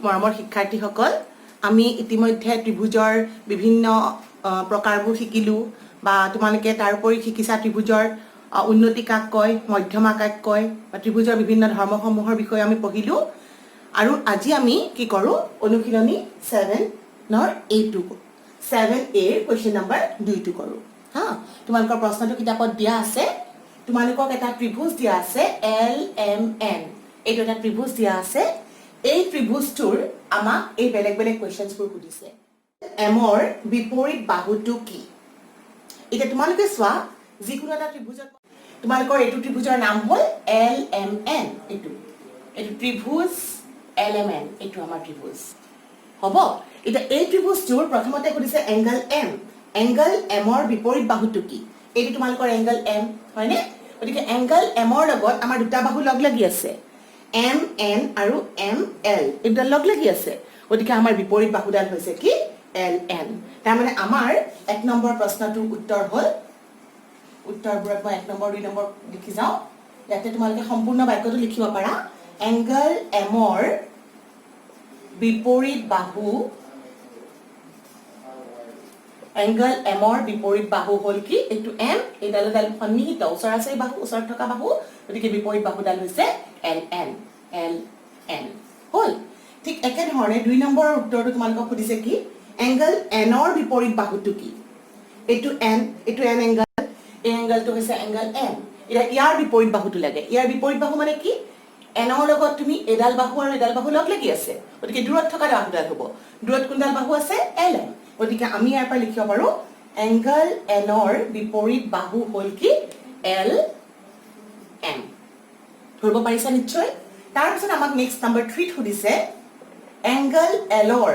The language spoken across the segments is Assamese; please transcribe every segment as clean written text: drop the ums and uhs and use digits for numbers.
মৰমৰ শিক্ষাৰ্থীসকল আমি ইতিমধ্যে ত্ৰিভুজৰ বিভিন্ন প্ৰকাৰবোৰ শিকিলো বা তোমালোকে তাৰ উপৰি শিকিছা ত্ৰিভুজৰ উন্নতি কাক কয় মধ্যমা কাক কয় বা ত্ৰিভুজৰ বিভিন্ন ধৰ্মসমূহৰ বিষয়ে আমি পঢ়িলো আৰু আজি আমি কি কৰো অনুশীলনী 7 নৰ A2 7A কোৱেশ্চন নম্বৰ 2 টো কৰো হা তোমালোকৰ প্ৰশ্নটো কিতাপত দিয়া আছে তোমালোকক এটা ত্ৰিভুজ দিয়া আছে LMN এইটো এটা ত্ৰিভুজ দিয়া আছে এই ত্ৰিভুজটোৰ আমাক এই বেলেগ বেলেগ কোৱেশ্চনছবোৰ সুধিছে এমৰ বিপৰীত বাহুটো কি এটা তোমালোকে চোৱা যিকোনো এটা ত্ৰিভুজত তোমালোকৰ এইটো ত্ৰিভুজৰ নাম হ'ল LMN এইটো ত্ৰিভুজ LMN এইটো আমাৰ ত্ৰিভুজ হ'ব এটা এই ত্ৰিভুজটোৰ প্ৰথমতে সুধিছে এংগল M এংগল M ৰ বিপৰীত বাহুটো কি এইটো তোমালোকৰ এংগল M হয়নে গতিকে এংগল M ৰ লগত আমাৰ দুটা বাহু লগ লাগি আছে MN আৰু ML এইটা লগ লাগি আছে গতিকে আমাৰ বিপৰীত বাহুডাল হৈছে কি LN তাৰ মানে আমাৰ 1 নম্বৰ প্ৰশ্নটোৰ উত্তৰ হ'ল উত্তৰবোৰত মই 1 নম্বৰ 2 নম্বৰ লিখি যাও ইয়াতে তোমালোকে সম্পূৰ্ণ বাক্যটো লিখিব পাৰা এংগল M ৰ বিপৰীত বাহু এংগল M ৰ বিপৰীত বাহু হ'ল কি এইটো M এইডাল সন্নিহিত ওচৰাচৰি বাহু ওচৰত থকা বাহু গতিকে বিপৰীত বাহুডাল হৈছে LN হ'ল ঠিক একে ধৰণে 2 নম্বৰৰ উত্তৰটো তোমালোকক সুধিছে কি এংগল N ৰ বিপৰীত বাহুটো কি এইটো N এংগল এই এংগলটো হৈছে এংগল M এটা ইয়াৰ বিপৰীত বাহুটো লাগে ইয়াৰ বিপৰীত বাহু মানে কি N ৰ লগত তুমি এডাল বাহু আৰু এডাল বাহু লগ লাগি আছে গতিকে দূৰত থকা বাহুডাল হ'ব দূৰত কোনডাল বাহু আছে LM গতিকে আমি ইয়াৰ পৰা লিখিব পাৰো এংগল N ৰ বিপৰীত বাহু হ'ল কি LM ধৰিব পাৰিছা নিশ্চয় তাৰ পিছত আমাক নেক্সট নম্বৰ 3 সুধিছে এংগল L ৰ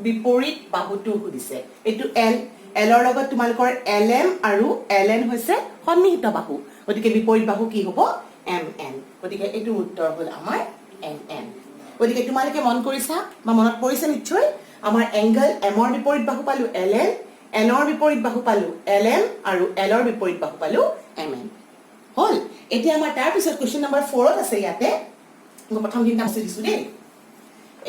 বিপৰীত বাহুটো সুধিছে এইটো L ৰ লগত তোমালোকৰ LM আৰু LN হৈছে সন্নিহিত বাহু গতিকে বিপৰীত বাহু কি হ'ব MN গতিকে এইটো উত্তৰ হ'ল আমাৰ MN গতিকে তোমালোকে মন কৰিছা বা মনত পৰিছে নিশ্চয় আমাৰ এংগল M ৰ বিপৰীত বাহু পালো LN N ৰ বিপৰীত বাহু পালো LM আৰু L ৰ বিপৰীত বাহু পালো MN হ'ল এতিয়া আমাৰ তাৰ পিছত কোৱেশ্চন নম্বৰ 4 ত আছে ইয়াতে মই প্ৰথম দিনটা আছে দিছো দেই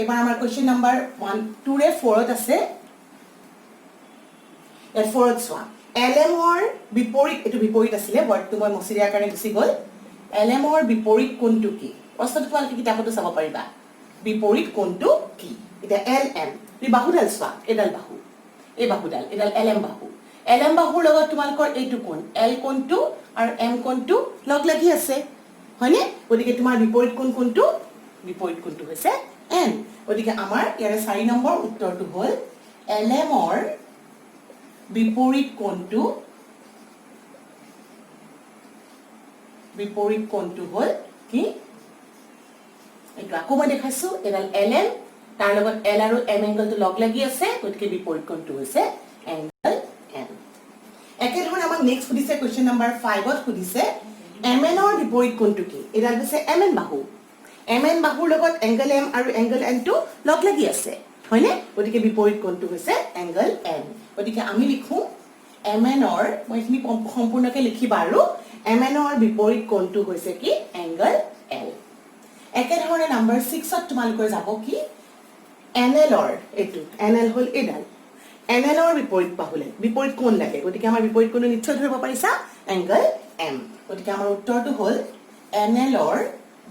এবাৰ আমাৰ কোৱেশ্চন নম্বৰ 1 2 ৰে 4 ত আছে এ 4 ত চোৱা LM ৰ বিপৰীত এটো বিপৰীত আছিল বৰ্ডটো মই মছিৰিয়াৰ কাৰণে গুছি গল LM ৰ বিপৰীত কোণটো কি প্ৰশ্নটো তোমালোকে কিতাপতো চাব পাৰিবা বিপৰীত কোণটো কি এটা LM এই বাহুডাল চোৱা এডাল বাহু এই বাহুডাল এডাল LM বাহুৰ লগত তোমালোকৰ এইটো কোণ L কোণটো আৰু M কোণটো লগ লাগি আছে হয়নে গতিকে তোমাৰ বিপৰীত কোণটো হৈছে N গতিকে আমাৰ ইয়াৰে 4 নম্বৰ উত্তৰটো হ'ল LM ৰ বিপৰীত কোণটো হ'ল কি এইটো আকৌ মই দেখাইছো এডাল LM তাৰ লগত L আৰু M এংগলটো লগ লাগি আছে গতিকে বিপৰীত কোণটো হৈছে এংগল M একে ধৰণে আমাক নেক্সট সুধিছে কোৱেশ্চন নম্বৰ 5 ত সুধিছে MN ৰ বিপৰীত কোণটো কি এডাল হৈছে MN বাহুৰ লগত এংগল M আৰু এংগল N টো লগ লাগি আছে হয়নে গতিকে বিপৰীত কোণটো হৈছে এংগল M গতিকে আমি লিখো MN ৰ মই এখিনি সম্পূৰ্ণকৈ লিখিবা আৰু MN ৰ বিপৰীত কোণটো হৈছে কি এংগল L একে ধৰণে নম্বৰ 6 ত তোমালোকৰ যাব কি NL ৰ এটো NL হ'ল এডাল NL ৰ বিপৰীত বাহুলে বিপৰীত কোণ লাগে গতিকে আমাৰ বিপৰীত কোণটো নিশ্চয় ধৰিব পাৰিছা এংগল M গতিকে আমাৰ উত্তৰটো হ'ল NL ৰ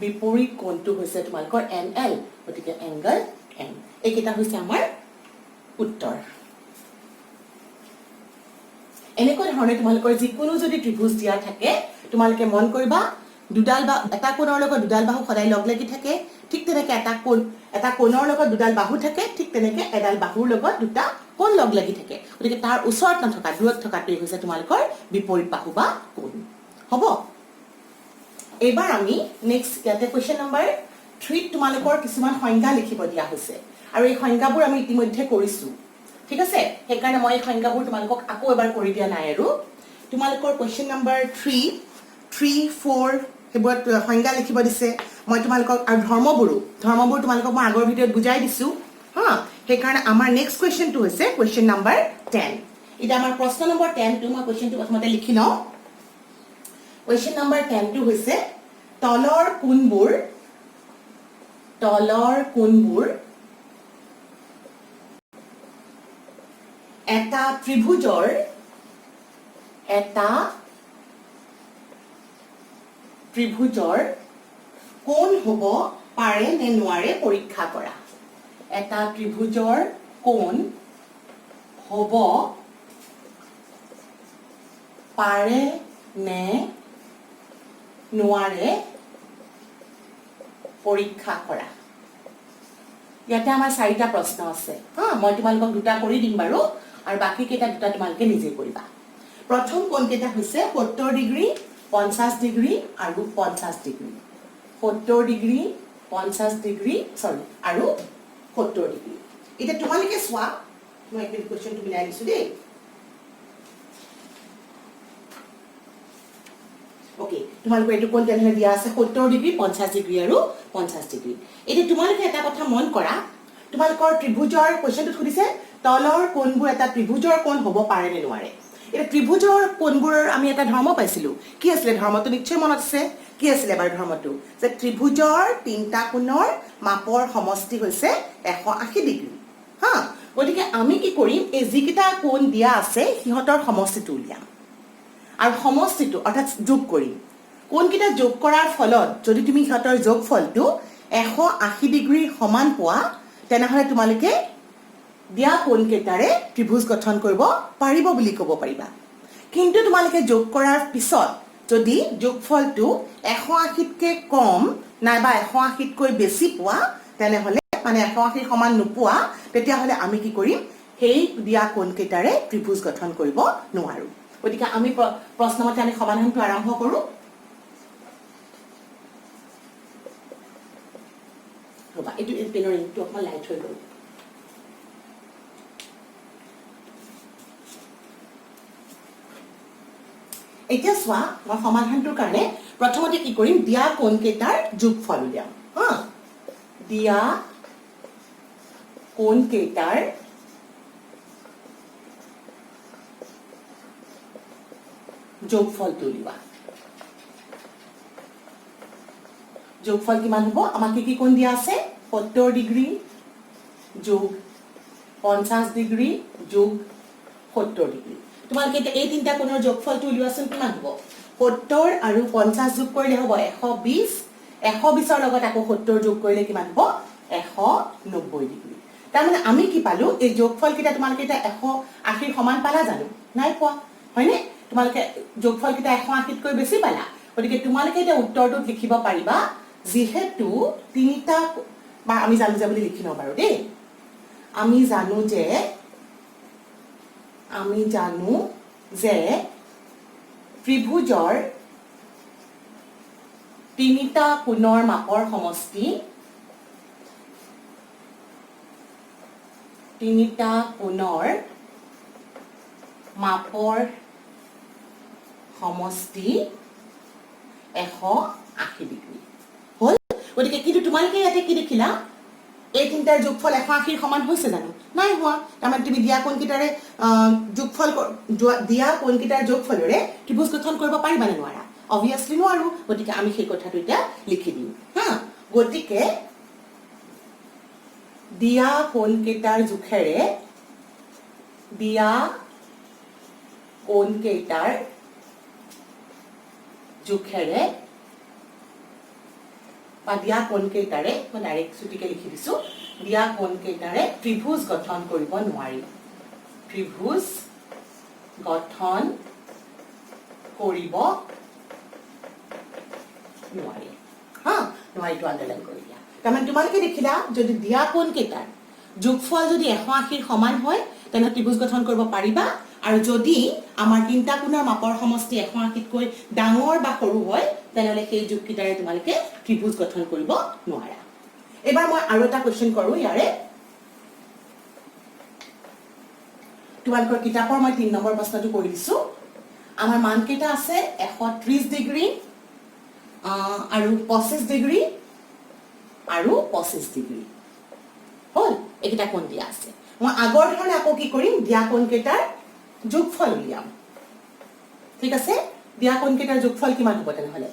বিপৰীত কোণটো হৈছে তোমালোকৰ NL গতিকে এংগল M এইকেইটা হৈছে আমাৰ উত্তৰ এনেকৈ ধৰণে তোমালোকৰ যিকোনো যদি ত্ৰিভুজ দিয়া থাকে তোমালোকে মন কৰিবা দুডাল বা এটা কোণৰ লগত দুডাল বাহু সদায় লগ লাগি থাকে ঠিক তেনেকৈ এটা কোণৰ লগত দুডাল বাহু থাকে ঠিক তেনেকৈ এডাল বাহুৰ লগত দুটা কোণ লগ লাগি থাকে গতিকে তাৰ ওচৰত নথকা দূৰত থকাটোই হৈছে তোমালোকৰ বিপৰীত বাহু বা কোণ হ'ব এবাৰ আমি নেক্সট ইয়াতে কোৱেশ্চন নম্বৰ 3 তোমালোকৰ কিছুমান সংজ্ঞা লিখিব দিয়া হৈছে আৰু এই সংজ্ঞাবোৰ আমি ইতিমধ্যে কৰিছো ঠিক আছে সেইকাৰণে মই এই সংজ্ঞাবোৰ তোমালোকক আকৌ এবাৰ কৰি দিয়া নাই আৰু তোমালোকৰ কোৱেশ্চন নম্বৰ 3 4 হেবত সংজ্ঞা লিখিব দিছে মই তোমালোকক আৰু ধৰ্মবোৰ তোমালোকক মই আগৰ ভিডিঅ'ত বুজাই দিছো হা সেইকাৰণে আমাৰ নেক্সট কোৱেশ্চনটো হৈছে কোৱেশ্চন নম্বৰ 10 এটা আমাৰ প্ৰশ্ন নম্বৰ 10 টো মই কোৱেশ্চনটো প্ৰথমতে লিখি লওঁ কোৱেশ্চন নম্বৰ 10 টো হৈছে তলৰ কোণবোৰ এটা ত্ৰিভুজৰ কোণ হ'ব পাৰে নে নোৱাৰে পৰীক্ষা কৰা এটা ত্ৰিভুজৰ কোণ হ'ব পাৰে নে নোৱাৰে পৰীক্ষা কৰা ইয়াতে আমাৰ চাৰিটা প্ৰশ্ন আছে হা মই তোমালোকক দুটা কৰি দিম বাৰু আৰু বাকি কেইটা দুটা তোমালোকে নিজে কৰিবা প্ৰথম কোণ কেইটা হৈছে 70 ডিগ্ৰী 50 ডিগ্ৰী আৰু 50 ডিগ্ৰী 70 ডিগ্ৰী 50 ডিগ্ৰী সৰি আৰু 70 ডিগ্ৰী এটা তোমালোকে চোৱা মই একটা কোৱেশ্চন তুমি মিলাই দিছো দেই ওকে তোমালোকে এটো কোন কেনে দিয়া আছে 70 ডিগ্ৰী 50 ডিগ্ৰী আৰু 50 ডিগ্ৰী এটো তোমালোকে এটা কথা মন কৰা তোমালোকৰ ত্ৰিভুজৰ কোৱেশ্চনটো সুধিছে তলৰ কোণবোৰ এটা ত্ৰিভুজৰ কোণ হ'ব পাৰে নে নোৱাৰে এটা ত্ৰিভুজৰ কোণবোৰ আমি এটা ধৰ্ম পাইছিলো কি আছিল ধৰ্মটো নিশ্চয় মনত আছে কি আছিল এবাৰ ধৰ্মটো যে ত্ৰিভুজৰ তিনটা কোণৰ মাপৰ সমষ্টি হৈছে 180 ডিগ্ৰী হা গতিকে আমি কি কৰিম এই যিকিটা কোণ দিয়া আছে সিহঁতৰ সমষ্টিটো উলিয়াম আৰু সমষ্টিটো অৰ্থাৎ যোগ কৰিম কোণকিটা যোগ কৰাৰ ফলত যদি তুমি সিহঁতৰ যোগফলটো 180 ডিগ্ৰী সমান পোৱা তেনেহলে তোমালোকে দিয়া কোণকেইটাৰে ত্ৰিভুজ গঠন কৰিব পাৰিব বুলি ক'ব পাৰিবা কিন্তু তোমালোকে যোগ কৰাৰ পিছত যদি যোগফলটো 180 কে কম নাইবা 180 কৈ বেছি পোৱা তেনেহলে মানে 180 সমান নোপোৱা তেতিয়া হলে আমি কি কৰিম সেই দিয়া কোণকেইটাৰে ত্ৰিভুজ গঠন কৰিব নোৱাৰো গতিকে আমি প্ৰশ্নমতে আমি সমাধানটো আৰম্ভ কৰো ৰবা এটো পেনৰ ইনটো অকমান লাইট হৈ গ'ল এতিয়া চোৱা মই সমাধানটোৰ কাৰণে প্ৰথমতে কি কৰিম দিয়া কোণকেইটাৰ যোগফল উলিয়াম হা দিয়া কোণকেইটাৰ যোগফলটো উলিওৱা যোগফল কিমান হ'ব আমাক কি কোণ দিয়া আছে 70 ডিগ্ৰী যোগ 50 ডিগ্ৰী যোগ 70 ডিগ্ৰী তোমালোকে এই তিনটা কোণৰ যোগফলটো উলিওৱাচোন কিমান হ'ব 70 আৰু 50 যোগ কৰিলে হ'ব 120 120ৰ লগত আকৌ 70 যোগ কৰিলে কিমান হ'ব 190 ডিগ্ৰী তাৰমানে আমি কি পালো এই যোগফল কিটা তোমালোকে এটা 180 সমান পালা জানো নাই পোৱা হয়নে তোমালোকে যোগফল কিটা 180 কৈ বেছি পালা গতিকে তোমালোকে এটা উত্তৰটো লিখিব পাৰিবা যেহেতু তিনিটা বা আমি জানো যে বুলি লিখি ন পাৰো দেই আমি জানো যে ত্ৰিভুজৰ তিনিটা কোণৰ মাপৰ সমষ্টি তিনিটা কোণৰ মাপৰ সমষ্টি 180 ডিগ্ৰী হল গতিকে কিন্তু তোমালোকে ইয়াতে কি দেখিলা এই তিনটাৰ যোগফল 180 সমান হৈছে জানো নাই হোৱা তাৰমানে তুমি দিয়া কোণকেইটাৰে যোগফল দিয়া কোণকেইটাৰ যোগফলৰে ত্ৰিভুজ গঠন কৰিব পাৰিবা নে নোৱাৰা অবভিয়াসলি নোৱাৰো গতিকে আমি সেই কথাটো এতিয়া লিখি দিম হা গতিকে দিয়া কোণকেইটাৰ জোখেৰে দিয়া কোণকেইটাৰ জোখেৰে বা দিয়া কোণকেইটাৰে মই ডাইৰেক্ট চুটিকে লিখি দিছো দিয়া কোণকেইটাৰে ত্ৰিভুজ গঠন কৰিব নোৱাৰি ত্ৰিভুজ গঠন কৰিব নোৱাৰি হা নোৱাৰিটো আণ্ডাৰলাইন কৰি দিয়া তাৰমানে তোমালোকে দেখিলা যদি দিয়া কোণকেইটাৰ যোগফল যদি 180 সমান হয় তেনে ত্ৰিভুজ গঠন কৰিব পাৰিবা আৰু যদি আমাৰ তিনটা কোণৰ মাপৰ সমষ্টি 180 কৈ ডাঙৰ বা সৰু হয় তেনেহলে সেই যোগকেইটাৰে তোমালোকে ত্ৰিভুজ গঠন কৰিব নোৱাৰা এবাৰ মই আৰু এটা কোৱেশ্চন কৰো ইয়াৰে তোমালোকৰ কিতাপৰ মই 3 নম্বৰ প্ৰশ্নটো কৰি দিছো আমাৰ মান কেইটা আছে 130 ডিগ্ৰী আৰু 25 ডিগ্ৰী আৰু 25 ডিগ্ৰী হল এটা কোণ দিয়া আছে মই আগৰ ধৰণে আকৌ কি কৰিম দিয়া কোণকেইটাৰ যোগফল উলিয়াম ঠিক আছে দিয়া কোণকেইটাৰ যোগফল কিমান হ'ব তেনেহলে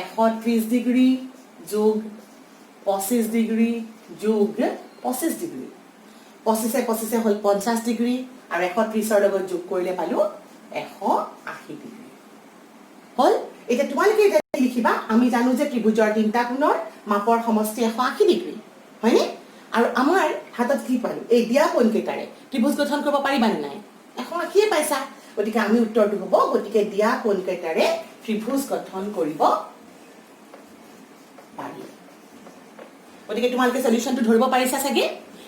130 ডিগ্ৰী যোগ 25 ডিগ্ৰী যোগ 25 ডিগ্ৰী 25 হল 50 ডিগ্ৰী আৰু 130ৰ লগত যোগ কৰিলে পালো 180 ডিগ্ৰী হল এতিয়া তোমালোকে এটা লিখিবা আমি জানো যে ত্ৰিভুজৰ তিনটা কোণৰ মাপৰ সমষ্টি 180 ডিগ্ৰী হয়নে আৰু আমাৰ হাতত কি পালো এই দিয়া কোণ কেইটাৰে ত্ৰিভুজ গঠন কৰিব পাৰিবা নে নাই 180 পাইছা গতিকে আমি উত্তৰটো হ'ব গতিকে দিয়া কোণ কেইটাৰে ত্ৰিভুজ গঠন কৰিব পাৰি গতিকে তোমালোকে সলিউশনটো ধৰিব পাৰিছা চাগে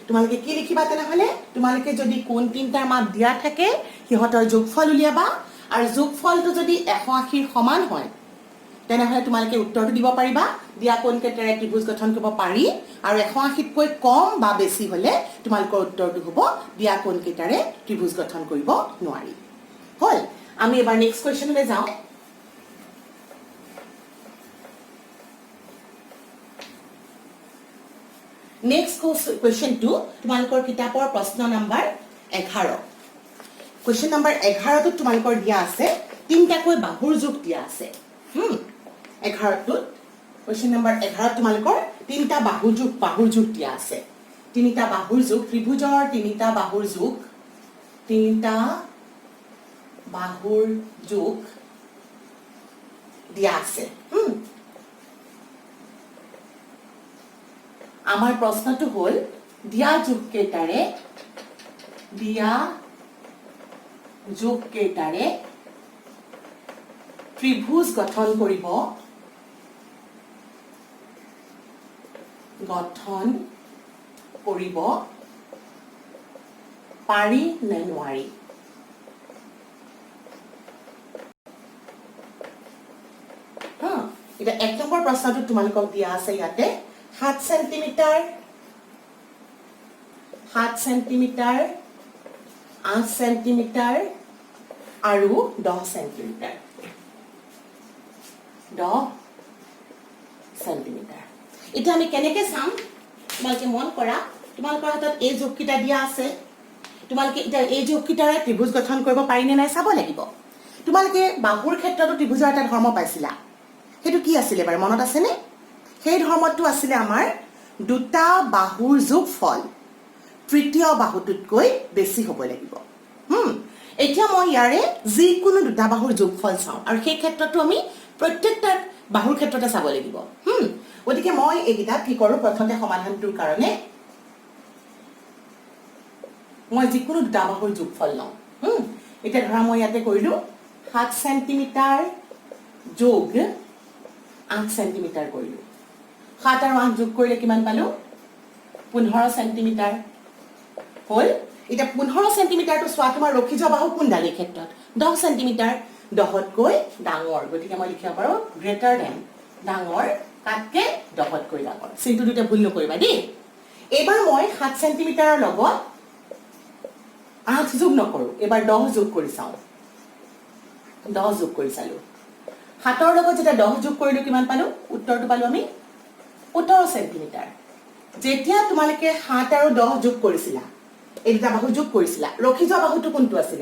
তোমালোকে কি লিখিবা তেনেহলে তোমালোকে যদি কোণ তিনটাৰ মাপ দিয়া থাকে সিহঁতৰ যোগফল উলিয়াবা আৰু যোগফলটো যদি 180 সমান হয় তেনেহলে তোমালোকে উত্তৰটো দিব পাৰিবা দিয়া কোণ কেইটাৰে ত্ৰিভুজ গঠন কৰিব পাৰি আৰু 180 কৈ কম বা বেছি হলে তোমালোকৰ উত্তৰটো হ'ব দিয়া কোণ কেইটাৰে ত্ৰিভুজ গঠন কৰিব নোৱাৰি হল আমি এবাৰ নেক্সট কোৱেশ্চনলৈ যাওঁ নেক্সট কোৱেশ্চনটো তোমালোকৰ কিতাপৰ প্ৰশ্ন নম্বৰ 11 কোৱেশ্চন নম্বৰ 11 ত তোমালোকৰ দিয়া আছে তিনটাকৈ বাহুৰ যোগ দিয়া আছে 11 ত কোৱেশ্চন নম্বৰ 11 তোমালোকৰ তিনটা বাহুৰ যোগ দিয়া আছে তিনিটা বাহুৰ যোগ ত্ৰিভুজৰ তিনিটা বাহুৰ যোগ দিয়া আছে আমাৰ প্ৰশ্নটো হল দিয়া যোগ কেইটাৰে ত্ৰিভুজ গঠন কৰিব পাৰি নে নোৱাৰি এটা এক নম্বৰ প্ৰশ্নটো তোমালোকক দিয়া আছে ইয়াতে 7 সেন্টিমিটাৰ 8 সেন্টিমিটাৰ আৰু 10 সেন্টিমিটাৰ এটা আমি কেনেকৈ চাম তোমালোকে মন কৰা তোমালোকৰ হাতত এই যোগকেইটা দিয়া আছে তোমালোকে এটা এই যোগকেইটাৰে ত্ৰিভুজ গঠন কৰিব পাৰি নে নাই চাব লাগিব তোমালোকে বাহুৰ ক্ষেত্ৰতো ত্ৰিভুজৰ এটা ধৰ্ম পাইছিলা সেইটো কি আছিল এবাৰ মনত আছে নে সেই ধৰ্মটো আছিল আমাৰ দুটা বাহুৰ যোগফল তৃতীয় বাহুটোতকৈ বেছি হ'ব লাগিব এতিয়া মই ইয়াৰে যিকোনো দুটা বাহুৰ যোগফল চাওঁ আৰু সেই ক্ষেত্ৰটো আমি প্ৰত্যেকটা বাহুৰ ক্ষেত্ৰতে চাব লাগিব গতিকে মই এইকেইটা কি কৰোঁ প্ৰথমতে সমাধানটোৰ কাৰণে মই যিকোনো দুটা বাহুৰ যোগফল লওঁ এতিয়া ধৰা মই ইয়াতে কৰিলো 7 সেন্টিমিটাৰ যোগ 8 সেন্টিমিটাৰ কৰিলো 7 আৰু 8 যোগ কৰিলে কিমান পালো 15 সেন্টিমিটাৰ হল এটা 15 সেন্টিমিটাৰটো চোৱা তোমাৰ ৰখি যোৱা বাহু কোনডাল এই ক্ষেত্ৰত 10 সেন্টিমিটাৰ 10তকৈ ডাঙৰ গতিকে মই লিখিব পাৰো গ্ৰেটাৰ দেন ডাঙৰ তাতকে 10তকৈ ডাঙৰ চিনটো দুটা ভুল নকৰিবা দেই এবাৰ মই 7 সেন্টিমিটাৰৰ লগত 8 যোগ নকৰো এবাৰ 10 যোগ কৰি চাওঁ 10 যোগ কৰি চালো 7ৰ লগত যেটা 10 যোগ কৰিলো কিমান পালো উত্তৰটো পালো আমি 17 সেন্টিমিটাৰ যেতিয়া তোমালোকে 7 আৰু 10 যোগ কৰিছিলা এই দুটা বাহু যোগ কৰিছিলা ৰখি যোৱা বাহুটো কোনটো আছিল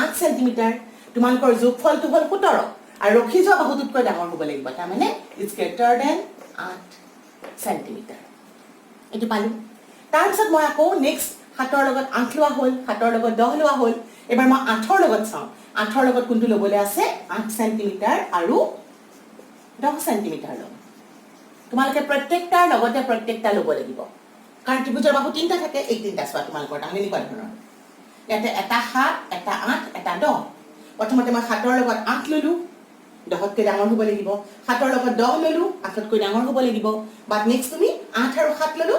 8 সেন্টিমিটাৰ তোমালোকৰ যোগফলটো হল 17 আৰু ৰখি যোৱা বাহুটোতকৈ ডাঙৰ হ'ব লাগিব তাৰ মানে ইটস গ্ৰেটাৰ দেন 8 সেন্টিমিটাৰ এটো পালো তাৰ পিছত মই আকৌ নেক্সট 7ৰ লগত 8 লোৱা হল 7ৰ লগত 10 লোৱা হল এবাৰ মই 8ৰ লগত চাওঁ 8ৰ লগত কোনটো লবলৈ আছে 8 সেন্টিমিটাৰ আৰু 10 সেন্টিমিটাৰ লম তোমালোকে প্ৰত্যেকটাৰ লগতে প্ৰত্যেকটা লব লাগিব কাৰণ ত্ৰিভুজৰ বাহু তিনটা থাকে এই তিনটা চোৱা তোমালোকৰ তাহলে নিকুৱা ধৰণৰ ইয়াতে এটা 7 এটা 8 এটা 10 প্ৰথমতে মই 7ৰ লগত 8 ললো 10তকৈ ডাঙৰ হ'ব লাগিব 7ৰ লগত 10 ললো 8তকৈ ডাঙৰ হ'ব লাগিব বাট নেক্সট তুমি 8 আৰু 7 ললো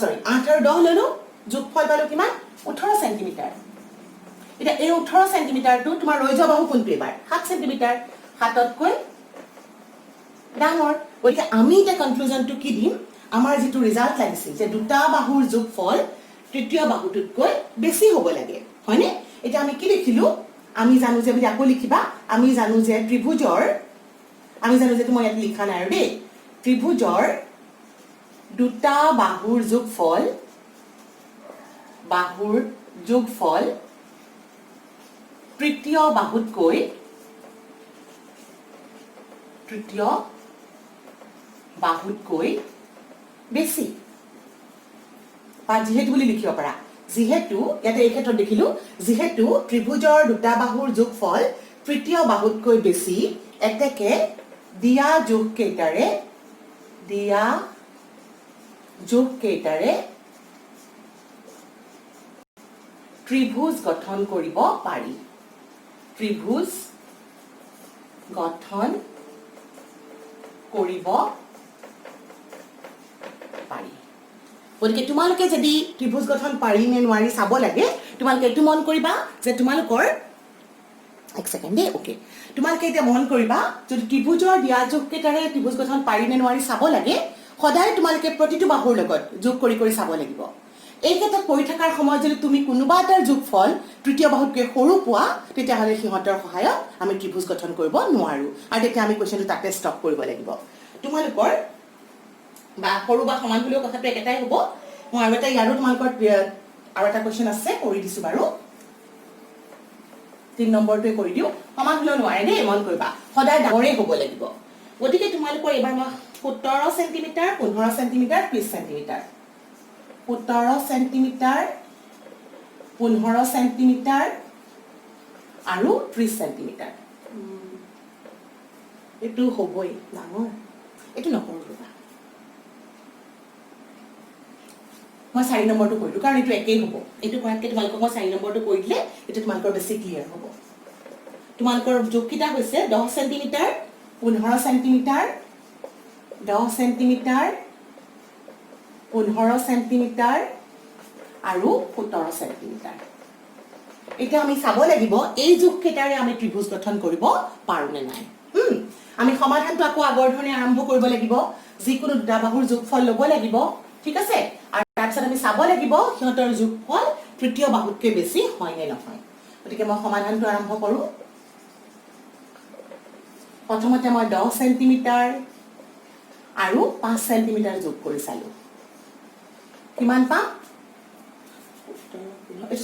সৰি 8 আৰু 10 ললো যোগফল পালো কিমান 18 সেন্টিমিটাৰ এটা এই 18 সেন্টিমিটাৰটো তোমাৰ ৰৈ যোৱা বাহু কোনটো এবাৰ 7 সেন্টিমিটাৰ 7তকৈ ডাঙৰ গতিকে আমি এটা কনক্লুজনটো কি দিম আমাৰ যেটো ৰিজাল্ট লাগিছিল যে দুটা বাহুৰ যোগফল তৃতীয় বাহুটোতকৈ বেছি হ'ব লাগে হয়নে এটা আমি কি লিখিলো আমি জানো যে আকৌ লিখিবা আমি জানো যে ত্ৰিভুজৰ আমি জানো যে মই ইয়াত লিখা নাই আৰু দেই ত্ৰিভুজৰ দুটা বাহুৰ যোগফল তৃতীয় বাহুতকৈ বেছি বা যেহেতু বুলি লিখিব পাৰা যিহেতু ইয়াতে এই ক্ষেত্ৰত দেখিলো যিহেতু ত্ৰিভুজৰ দুটা বাহুৰ যোগফল তৃতীয় বাহুতকৈ বেছি এতেকে দিয়া যোগ কেইটাৰে ত্ৰিভুজ গঠন কৰিব পাৰি ত্ৰিভুজ গঠন কৰিব পাৰি গতিকে তোমালোকে যদি ত্ৰিভুজ গঠন পাৰি নে নোৱাৰি চাব লাগে তোমালোকে এইটো মন কৰিবা যে তোমালোকৰ এক সেকেন্ড দে ওকে তোমালোকে এটা মন কৰিবা যদি ত্ৰিভুজৰ দিয়া যোগ কেইটাৰে ত্ৰিভুজ গঠন পাৰি নে নোৱাৰি চাব লাগে সদায় তোমালোকে প্ৰতিটো বাহুৰ লগত যোগ কৰি কৰি চাব লাগিব এই ক্ষেত্ৰত কৰি থকাৰ সময়ত যদি তুমি কোনোবা এটাৰ যোগফল তৃতীয় বাহুতকৈ সৰু পোৱা তেতিয়াহ'লে সিহঁতৰ সহায়ত আমি ত্ৰিভুজ গঠন কৰিব নোৱাৰো আৰু তেতিয়া আমি কোৱেশ্যনটো তাতে ষ্টপ কৰিব লাগিব তোমালোকৰ বা সৰু বা সমান হলেও কথাটো একেটাই হ'ব মই আৰু এটা ইয়াৰো তোমালোকৰ আৰু এটা কোৱেশ্যন আছে কৰি দিছো বাৰু 3 নম্বৰটোৱে কৰি দিও সমান হলেও নোৱাৰে দেই মন কৰিবা সদায় ডাঙৰেই হ'ব লাগিব গতিকে তোমালোকৰ এবাৰ মই 17 centimetre 15 centimetre 20 centimetre 17 centimetre 15 centimetre আৰু 30 সেন্টিমিটাৰ এইটো হ'বই ডাঙৰ এইটো নকৰো মই 4 নম্বৰটো কৰিলো কাৰণ এইটো একেই হ'ব এইটো কৰাতকে তোমালোকক মই 4 নম্বৰটো কৰি দিলে এইটো তোমালোকৰ বেছি ক্লিয়াৰ হ'ব তোমালোকৰ যোগকিটা হৈছে 10 সেন্টিমিটাৰ 15 সেন্টিমিটাৰ 10 সেন্টিমিটাৰ 15 সেন্টিমিটাৰ আৰু 17 সেন্টিমিটাৰ এতিয়া আমি চাব লাগিব এই যোগকেইটাৰে আমি ত্ৰিভুজ গঠন কৰিব পাৰো নে নাই আমি সমাধানটো আকৌ আগৰ ধৰণে আৰম্ভ কৰিব লাগিব যিকোনো দুটা বাহুৰ যোগফল ল'ব লাগিব ঠিক আছে আৰু তাৰপিছত আমি চাব লাগিব সিহঁতৰ যোগফল তৃতীয় বাহুতকৈ বেছি হয় নে নহয় গতিকে মই সমাধানটো আৰম্ভ কৰো প্ৰথমতে মই 10 সেন্টিমিটাৰ আৰু 5 সেন্টিমিটাৰ যোগ কৰি চালো কিমান পাম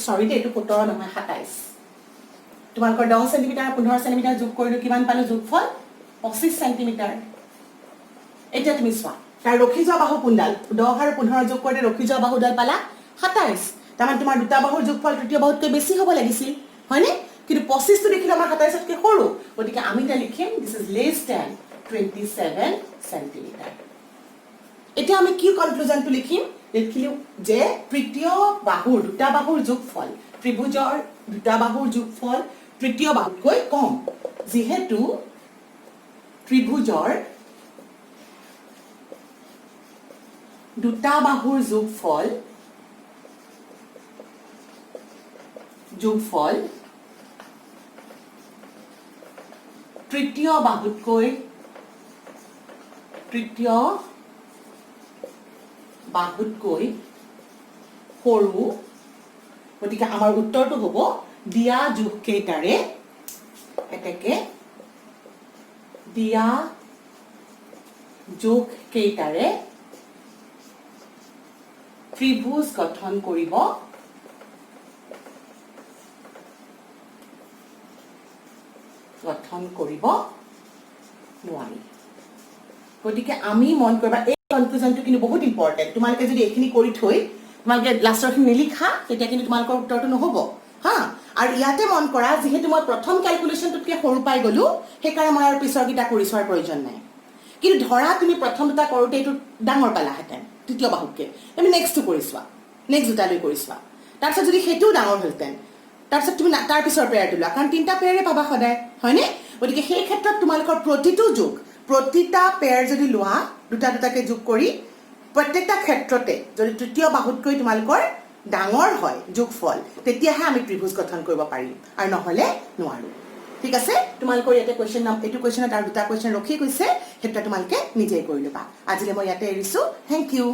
সৰি দে এইটো 17 নহয় 27 তোমালোকৰ 10 সেন্টিমিটাৰ 15 সেন্টিমিটাৰ যোগ কৰিলো কিমান পালো যোগফল 25 সেন্টিমিটাৰ এতিয়া তুমি চোৱা তাৰ ৰখি যোৱা বাহু কোনডাল 10 আৰু 15 যোগ কৰিলে ৰখি যোৱা বাহুডাল পালা 27 তাৰমানে তোমাৰ দুটা বাহুৰ যোগফল তৃতীয় বাহুতকৈ বেছি হ'ব লাগিছিল হয়নে কিন্তু 25 টো দেখিলে আমাৰ 27 তকৈ সৰু গতিকে আমি এটা লিখিম this is less than 27 centimetre এতিয়া আমি কি কনক্লুজনটো লিখিম লিখিলো যে তৃতীয় বাহুৰ দুটা বাহুৰ যোগফল ত্ৰিভুজৰ দুটা বাহুৰ যোগফল তৃতীয় বাহুতকৈ কম যিহেতু ত্ৰিভুজৰ দুটা বাহুৰ যোগফল তৃতীয় বাহুতকৈ সৰু গতিকে আমাৰ উত্তৰটো হ'ব দিয়া যোগকেইটাৰে এতেকে দিয়া যোগকেইটাৰে ত্ৰিভুজ গঠন কৰিব নোৱাৰি গতিকে আমি মন কৰিবা এই কনক্লুজনটো কিন্তু বহুত ইম্পৰ্টেন্ট তোমালোকে যদি এইখিনি কৰি থৈ তোমালোকে লাষ্টৰখিনি নিলিখা তেতিয়া কিন্তু তোমালোকৰ উত্তৰটো নহ'ব হা আৰু ইয়াতে মন কৰা যেহেতু মই প্ৰথম ক্যালকুলেশনটোতকৈ সৰু পাই গলো সেইকাৰণে মই আৰু পিছৰকিটা কৰি চোৱাৰ প্ৰয়োজন নাই কিন্তু ধৰা তুমি প্ৰথম দুটা কৰোতে এইটো ডাঙৰ পালাহেঁতেন তৃতীয় বাহুতকৈ তুমি নেক্সটটো কৰি চোৱা নেক্সট দুটালৈ কৰি চোৱা তাৰপিছত যদি সেইটোও ডাঙৰ হ'লহেঁতেন তাৰপিছত তুমি তাৰ পিছৰ পেয়াৰটো লোৱা কাৰণ 3টা পেয়াৰে পাবা সদায় হয়নে গতিকে সেই ক্ষেত্ৰত তোমালোকৰ প্ৰতিটো যোগ প্ৰতিটা পেয়াৰ যদি লোৱা দুটা দুটাকে যোগ কৰি প্ৰত্যেকটা ক্ষেত্ৰতে যদি তৃতীয় বাহুতকৈ তোমালোকৰ ডাঙৰ হয় যোগফল তেতিয়াহে আমি ত্ৰিভুজ গঠন কৰিব পাৰিম আৰু নহলে নোৱাৰো ঠিক আছে তোমালোকৰ ইয়াতে কোৱেশ্চন এইটো কোৱেশ্চনত আৰু দুটা কোৱেশ্চন ৰখি গৈছে সেইটো তোমালোকে নিজেই কৰি লবা আজিলৈ মই ইয়াতে এৰিছো থ্যাংক ইউ